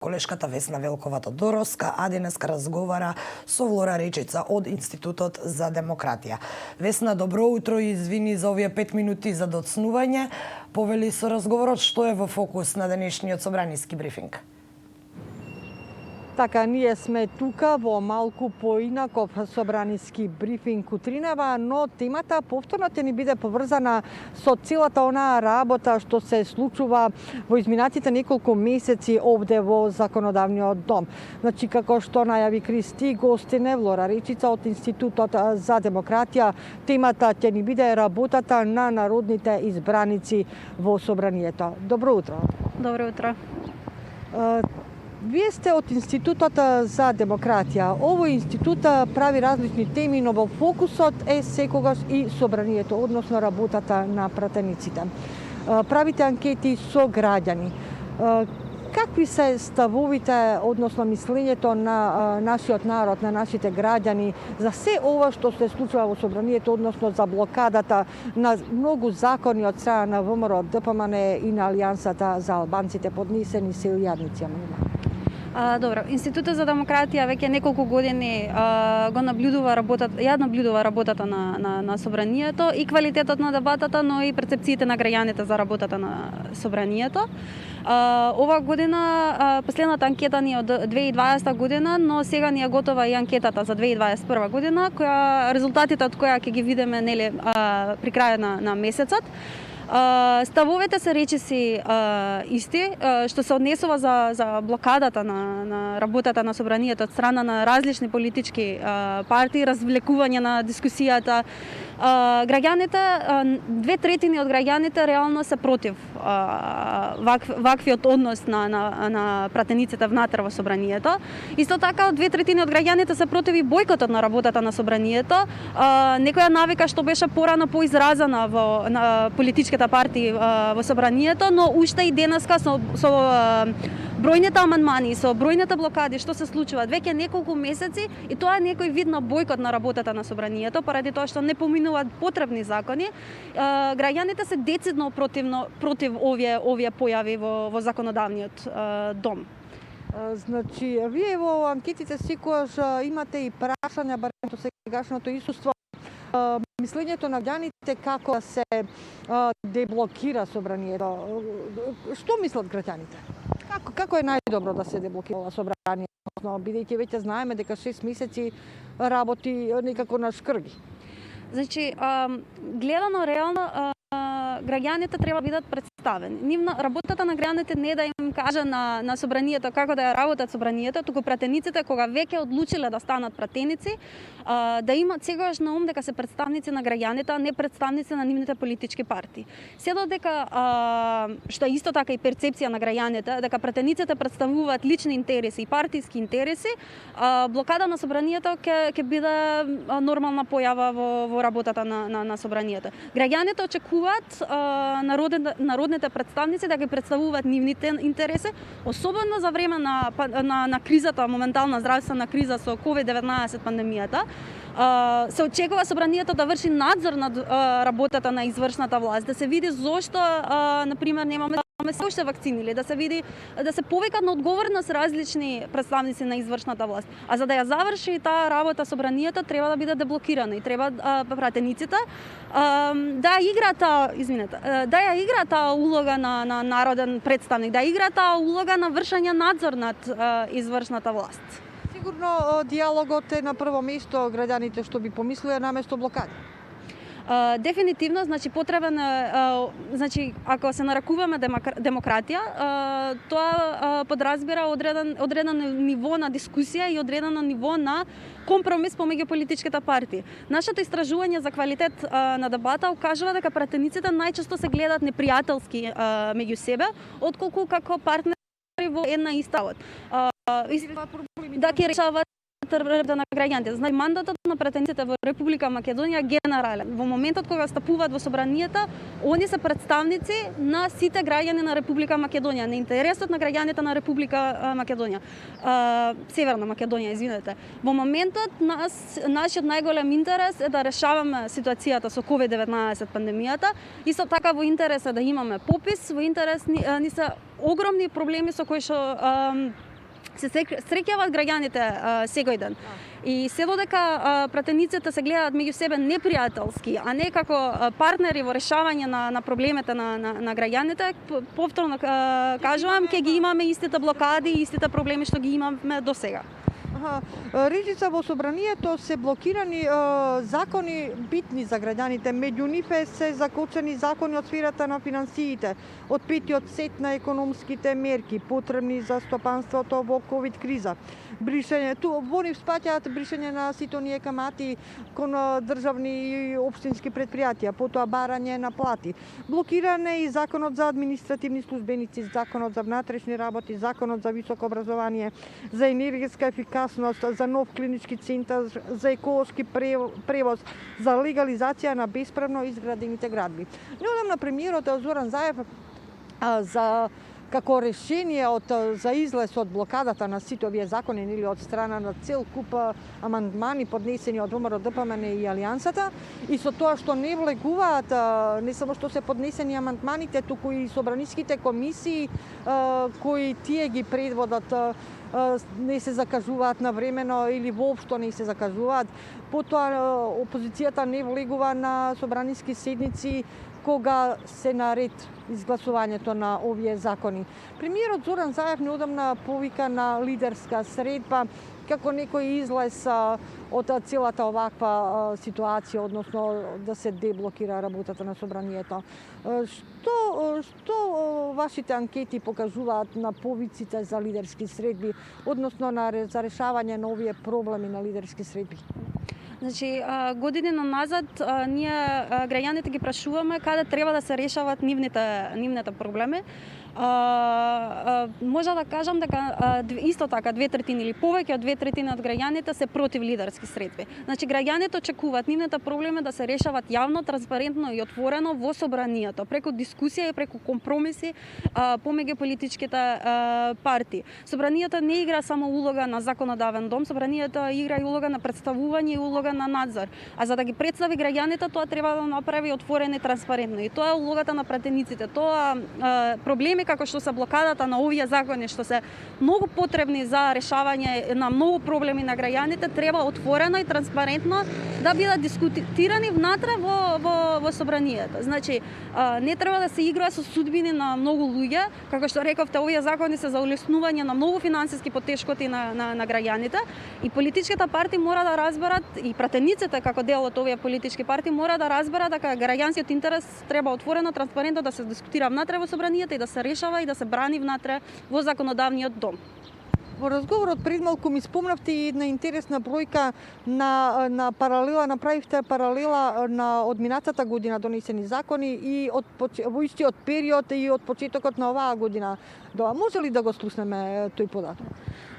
Колешката Весна Велкова-Тодоровска, а денеска разговара со Влора Речица од Институтот за демократија. Весна, добро утро и извини за овие 5 минути за доцнување. Повели со разговорот што е во фокус на денешниот собраниски брифинг. Така, ние сме тука во малку поинаков собраниски брифинг утринава, но темата повторно ќе ни биде поврзана со целата онаа работа што се случува во изминатите неколку месеци овде во Законодавниот дом. Значи, како што најави Кристи гостине, Влора Речица од Институтот за демократија, темата ќе ни биде работата на народните избраници во собранието. Добро утро. Добро утро. Вие сте од Институтот за демократија. Овој институт прави различни теми, но во фокусот е секогаш и собранието, односно работата на пратениците. Правите анкети со граѓани. Какви се ставовите, односно мислењето на нашиот народ, на нашите граѓани за се ова што се случува во собранието, односно за блокадата на многу закони од страна на ВМРО, ДПМН и на Алијансата за албанците поднесени се илјадници амандмани? Добро, Институтот за демократија веќе неколку години го наблюдува работата на собранието и квалитетот на дебатата, но и перцепциите на граѓаните за работата на собранието. Ова година последната анкета ни е од 2020 година, но сега ни е готова и анкетата за 2021 година, резултатите од која ќе ги видиме при крајот на месецот. Ставовете се речиси исти, што се однесува за блокадата на работата на собранието од страна на различни политички партии, развлекување на дискусијата. Граѓаните, 2/3 од граѓаните реално се против ваквиот однос на пратениците внатре во собранието. Исто така, 2/3 од граѓаните се против и бојкотот на работата на собранието. Некоја навика што беше порано поизразена на политичките партии во собранието, но уште и денеска со бројните амандмани, со бројните блокади што се случуваат веќе неколку месеци, и тоа е некој вид на бојкот на работата на собранието, поради тоа што не поминуваат потребни закони. Граѓаните се децидно против овие појави во Законодавниот дом. Значи, вие во анкетите секогаш имате и прашања, барем со сегашното исуство, мислењето на граѓаните како да се деблокира собранието. Што мислат граѓаните? Како е најдобро да се деблокира собранието, бидејќи веќе знаеме дека 6 месеци работи некако на шкрги? Значи, гледано реално, граѓаните треба да бидат представени. Работата на граѓаните не е да им каже на собранието како да ја работат собранието, туку пратениците кога веќе одлучиле да станат пратеници, да имат сегаш на ум дека се представници на граѓаните, а не представници на нивните политички партии. Се додека, што е исто така и перцепција на граѓаните, дека пратениците представуваат лични интереси и партиски интереси, блокада на собранието ќе биде нормална појава во работата на собранието. Граѓаните очекуваат народните представници да ги представуваат нивните интереси, особено за време на кризата, моментална здравствена криза со COVID-19 пандемијата. Се очекува собранието да врши надзор над работата на извршната власт, да се види зошто, например, немаме се уште вакцини, или да се повикат на одговорност различни представници на извршната власт. А за да ја заврши таа работа собранието, треба да биде деблокирана и треба пратениците да ја игра таа улога на народен представник, да игра таа улога на вршење надзор над извршната власт. Сигурно диалогот е на прво место, граѓаните што би помислиле наместо блокади. Дефинитивно, значи потребен значи ако се нарекуваме демократија, тоа подразбира одредено ниво на дискусија и одредено ниво на компромис помеѓу политичките партии. Нашето истражување за квалитет на дебата укажува дека пратениците најчесто се гледаат непријателски меѓу себе, отколку како партнери во една иста да ќе решават на граѓаните. Значи, мандатот на пратениците во Република Македонија генерален. Во моментот кога стапуваат во собранието, они се представници на сите граѓани на Република Македонија, на интересот на граѓаните на Република Македонија. Северна Македонија, извинете. Во моментот нашиот најголем интерес е да решаваме ситуацијата со COVID-19 пандемијата. Исто така во интерес е да имаме попис, во интерес ни се огромни проблеми со кои што се среќават граѓаните секој ден. И се додека пратениците се гледаат меѓу себе непријателски, а не како партнери во решавање на проблемите на граѓаните, повторно кажувам, ќе ги имаме истите блокади и истите проблеми што ги имаме до сега. Речица во собранието се блокирани закони битни за граѓаните. Меѓу нив се закочени закони од сферата на финансиите, од петиот сет на економските мерки потребни за стопанството во ковид криза. Бришење, во нив спаќаат бришење на сите оние камати кон државни и општински предпријатија, потоа барање на плати. Блокиране и законот за административни службеници, законот за внатрешни работи, законот за високо образование, за енергетска ефикасност, за нов клинички центар, за еколошки превоз, за легализација на бесправно изградените градби. Неодамна премиерот Зоран Заев како решение за излез од блокадата на сите овие закони или од страна на цел куп амандмани поднесени од ВМРО, ДПМН и Алијансата, и со тоа што не влегуваат не само што се поднесени амандманите, туку и собраниските комисии кои тие ги предводат, не се закажуваат навремено или воопшто не се закажуваат. Потоа опозицијата не влегува на собраниски седници кога се наред изгласувањето на овие закони. Премиерот Зоран Заев неодамна повика на лидерска средба како некој излез од целата оваква ситуација, односно да се деблокира работата на собранието. Што вашите анкети покажуваат на повиците за лидерски средби, односно за решавање на овие проблеми на лидерски средби? Значи, години назад ние граѓаните ги прашуваме каде треба да се решават нивните проблеми. Може да кажам дека исто така 2/3 или повеќе од 2/3 од граѓаните се против лидерски средби. Значи граѓаните очекуваат нивните проблеми да се решават јавно, транспарентно и отворено во собранието, преку дискусија и преку компромиси помеѓу политичките партии. Собранието не игра само улога на законодавен дом, собранието игра и улога на представување и улога на надзор. А за да ги представи граѓаните, тоа треба да направи отворено и транспарентно. И тоа е улогата на пратениците. Тоа проблеми како што се блокадата на овие закони, што се многу потребни за решавање на многу проблеми на граѓаните, треба отворено и транспарентно да бидат дискутирани внатре во собранието. Значи, не треба да се играе со судбини на многу луѓе, како што рековте, овие закони се за улеснување на многу финансиски потешкоти на граѓаните, и политичките партии мора да разберат, и пратениците како дел од овие политички партии мора да разберат дека граѓанскиот интерес треба отворено, транспарентно да се дискутира внатре во собранието и да се решава и да се брани внатре во законодавниот дом. Во разговорот пред малку ми спомнавте и една интересна бројка на паралела, направивте паралела на од минатата година донесени закони и во истиот период и од почетокот на оваа година. Може ли да го слушнеме тој податок?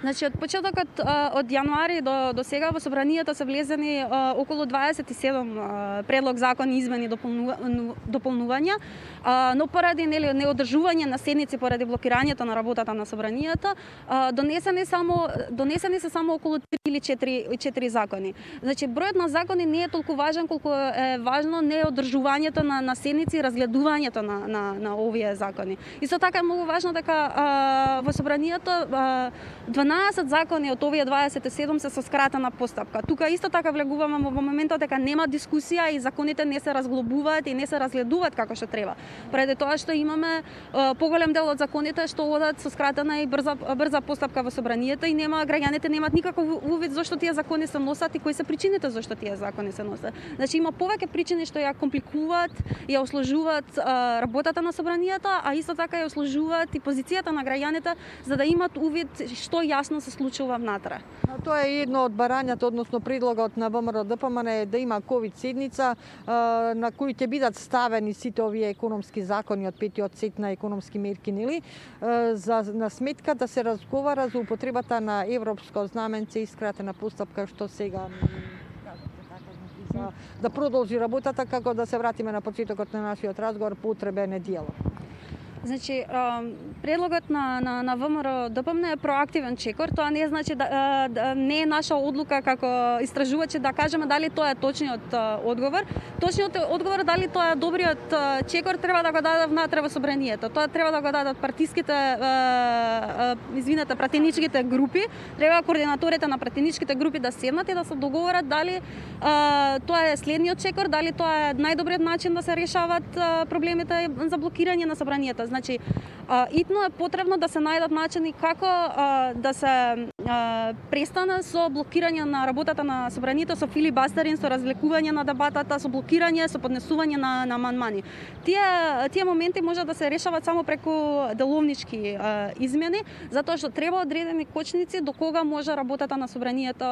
Значи, од почетокот од јануари до сега во собранието се влезени околу 27 предлог закони, измени, дополнувања, но поради неодржување на седници поради блокирањето на работата на собранието, донесени се само околу 3 или 4 закони. Значи, бројот на закони не е толку важен колку е важно неодржувањето на седници и разгледувањето на овие закони. Исто така е многу важно дека во собранието 12 закони од овие 27 се со скратена постапка. Тука исто така влегуваме во моментот дека нема дискусија и законите не се разглобуваат и не се разгледуваат како што треба. Преди тоа што имаме поголем дел од законите што одат со скратена и брза постапка во собранието и граѓаните немаат никаков увид зошто тие закони се носат и кои се причините зошто тие закони се носат. Значи има повеќе причини што ја компликуваат, ја осложуваат работата на собранието, а исто така ја осложуваат и позицијата на граѓаните за да имат увид што јасно се случува внатре. Тоа е едно од барањата, односно предлогот на ВМРО ДПМН да има ковид седница на кои ќе бидат ставени сите овие економски закони од петиот сет на економски мерки, нели? На сметка да се разговара за употребата на европско знаменце и скратена постапка што сега да продолжи работата, како да се вратиме на почетокот на нашиот разговор, потребен е диалог. Значи, предлогот на ВМРО ДПМН е проактивен чекор. Тоа не значи не е наша одлука како истражувачи да кажеме дали тоа е точниот одговор. Точниот одговор дали тоа е добриот чекор треба да го дадат внатре во собранието. Тоа треба да го дадат партиските пратеничките групи. Треба координаторите на пратеничките групи да седнат и да се договорат дали тоа е следниот чекор, дали тоа е најдобриот начин да се решават проблемите за блокирање на собранието. Значи, итно е потребно да се најдат начини како да се престане со блокирање на работата на собранието, со филибастерин, со развлекување на дебатата, со блокирање, со поднесување на амандмани. Тие моменти може да се решават само преку деловнички измени, затоа што треба одредени кочници до кога може работата на собранието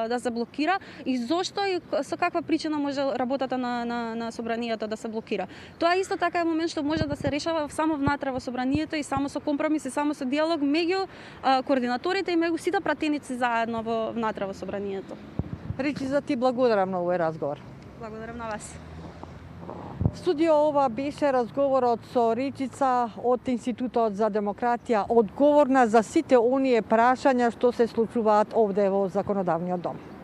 да се блокира и зошто и со каква причина може работата на собранието да се блокира. Тоа исто така е момент што може да се решава само внатре во собранието и само со компромис и само со диалог меѓу координаторите и меѓу сите пратеници заедно внатре во собранието. Речица, ти благодарам на овој разговор. Благодарам на вас. Студио ова беше разговорот со Речица од Институтот за демократија, одговорна за сите оние прашања што се случуваат овде во Законодавниот дом.